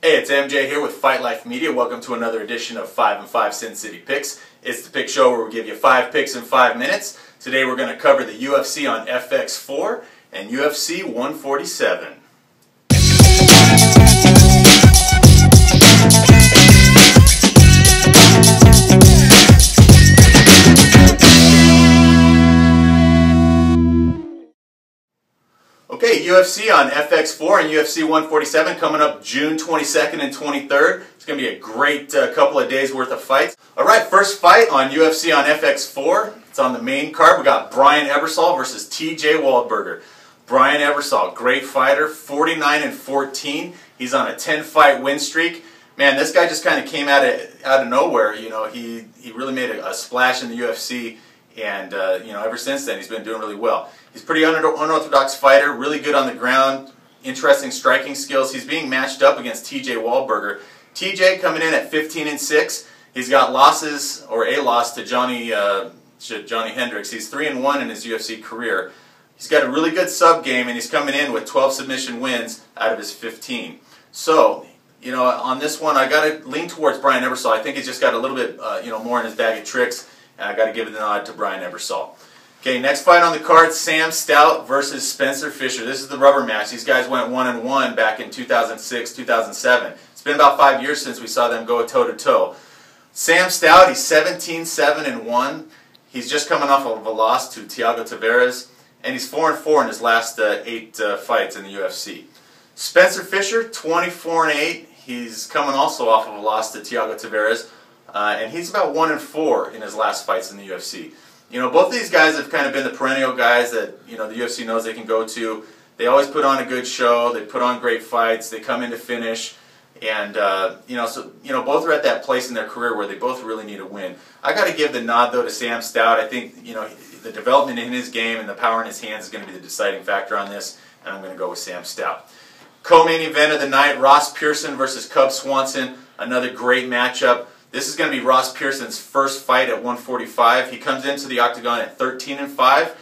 Hey, it's MJ here with Fight Life Media. Welcome to another edition of 5 and 5 Sin City Picks. It's the pick show where we give you 5 picks in 5 minutes. Today we're going to cover the UFC on FX4 and UFC 147. Okay, UFC on FX4 and UFC 147 coming up June 22nd and 23rd. It's going to be a great couple of days worth of fights. Alright, first fight on UFC on FX4. It's on the main card. We got Bryan Ebersole versus TJ Wahlburger. Bryan Ebersole, great fighter, 49 and 14. He's on a 10-fight win streak. Man, this guy just kind of came out of nowhere. You know, he really made a splash in the UFC. And, you know, ever since then, he's been doing really well. He's a pretty unorthodox fighter, really good on the ground, interesting striking skills. He's being matched up against TJ Wahlburger. TJ coming in at 15 and 6. He's got losses, or a loss to Johnny Hendricks. He's 3 and 1 in his UFC career. He's got a really good sub game, and he's coming in with 12 submission wins out of his 15. So, you know, on this one, I got to lean towards Bryan Ebersole. I think he's just got a little bit, you know, more in his bag of tricks. And I got to give it the nod to Bryan Ebersole. Okay, next fight on the card, Sam Stout versus Spencer Fisher. This is the rubber match. These guys went 1-1 back in 2006, 2007. It's been about 5 years since we saw them go toe-to-toe. Sam Stout, he's 17-7-1. He's just coming off of a loss to Thiago Tavares, and he's 4-4 in his last 8 fights in the UFC. Spencer Fisher, 24-8. He's coming also off of a loss to Thiago Tavares, and he's about 1-4 in his last fights in the UFC. You know, both of these guys have kind of been the perennial guys that, you know, the UFC knows they can go to. They always put on a good show. They put on great fights. They come in to finish. And, you know, so, you know, both are at that place in their career where they both really need a win. I got to give the nod, though, to Sam Stout. I think, you know, the development in his game and the power in his hands is going to be the deciding factor on this. And I'm going to go with Sam Stout. Co-main event of the night, Ross Pearson versus Cub Swanson. Another great matchup. This is going to be Ross Pearson's first fight at 145. He comes into the octagon at 13-5.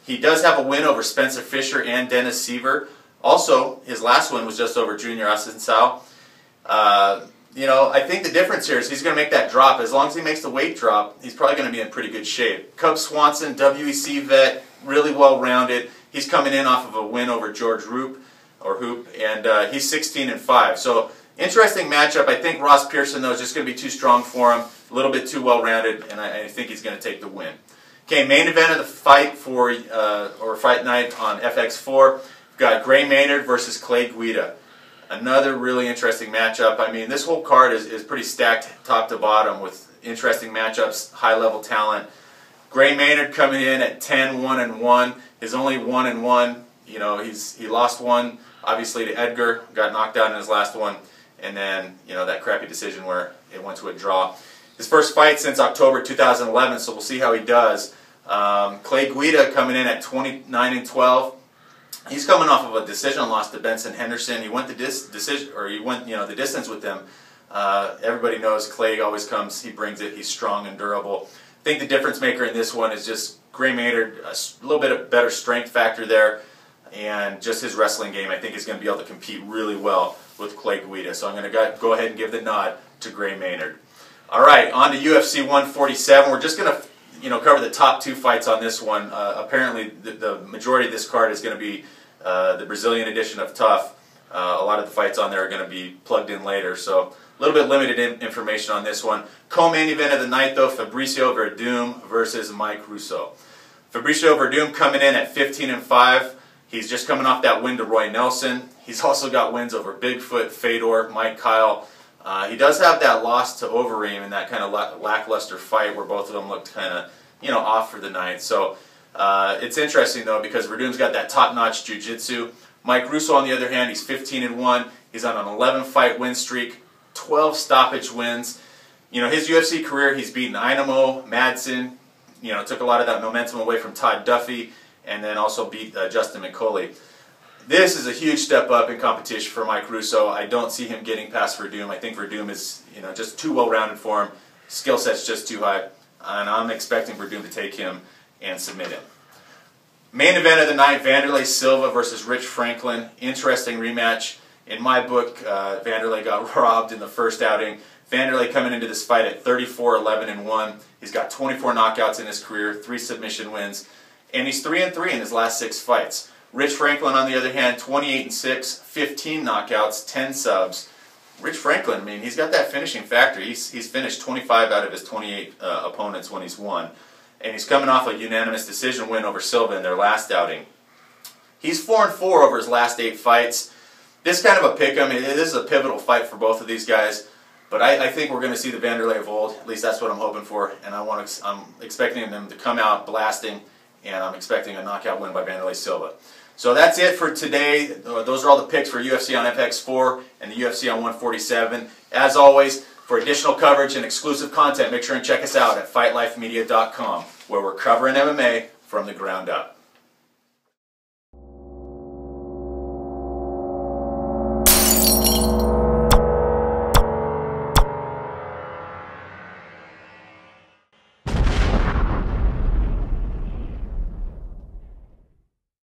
He does have a win over Spencer Fisher and Dennis Seaver. Also, his last win was just over Junior Assunção. You know, I think the difference here is he's going to make that drop. As long as he makes the weight drop, he's probably going to be in pretty good shape. Cub Swanson, WEC vet, really well-rounded. He's coming in off of a win over George Hoop, and he's 16-5. So, interesting matchup. I think Ross Pearson, though, is just going to be too strong for him, a little bit too well-rounded, and I think he's going to take the win. Okay, main event of the fight for, or fight night on FX4, we've got Gray Maynard versus Clay Guida. Another really interesting matchup. I mean, this whole card is pretty stacked top to bottom with interesting matchups, high-level talent. Gray Maynard coming in at 10-1-1. His only 1-1. You know, he lost one, obviously, to Edgar, got knocked out in his last one. And then, you know, that crappy decision where it went to a draw. His first fight since October 2011, so we'll see how he does. Clay Guida coming in at 29-12. He's coming off of a decision loss to Benson Henderson. He went the the distance with them. Everybody knows Clay always comes, he brings it, he's strong and durable. I think the difference maker in this one is just Gray Maynard, a little bit of better strength factor there. And just his wrestling game, I think, is going to be able to compete really well with Clay Guida. So I'm going to go ahead and give the nod to Gray Maynard. All right, on to UFC 147. We're just going to, you know, cover the top 2 fights on this one. Apparently, the majority of this card is going to be the Brazilian edition of Tough. A lot of the fights on there are going to be plugged in later. So a little bit limited information on this one. Co-main event of the night, though, Fabricio Werdum versus Mike Russo. Fabricio Werdum coming in at 15-5. He's just coming off that win to Roy Nelson. He's also got wins over Bigfoot, Fedor, Mike Kyle. He does have that loss to Overeem in that kind of lackluster fight where both of them looked kind of, you know, off for the night. So it's interesting, though, because Werdum's got that top-notch jiu-jitsu. Mike Russo, on the other hand, he's 15-1. He's on an 11-fight win streak, 12 stoppage wins. You know, his UFC career, he's beaten Inamo, Madsen. You know, took a lot of that momentum away from Todd Duffy, and then also beat Justin McCauley. This is a huge step up in competition for Mike Russo. I don't see him getting past Werdum. I think Werdum is, you know, just too well-rounded for him. Skill set's just too high, and I'm expecting Werdum to take him and submit him. Main event of the night, Wanderlei Silva versus Rich Franklin. Interesting rematch. In my book, Wanderlei got robbed in the first outing. Wanderlei coming into this fight at 34-11-1. He's got 24 knockouts in his career, 3 submission wins, and he's 3-3 in his last 6 fights. Rich Franklin, on the other hand, 28-6, 15 knockouts, 10 subs. Rich Franklin, I mean, he's got that finishing factor. He's finished 25 out of his 28 opponents when he's won. And he's coming off a unanimous decision win over Silva in their last outing. He's 4-4 over his last 8 fights. This kind of a pick-em. This is a pivotal fight for both of these guys. But I think we're going to see the Wanderlei of old. At least that's what I'm hoping for. And I'm expecting them to come out blasting. And I'm expecting a knockout win by Wanderlei Silva. So that's it for today. Those are all the picks for UFC on FX4 and the UFC on 147. As always, for additional coverage and exclusive content, make sure and check us out at fightlifemedia.com, where we're covering MMA from the ground up.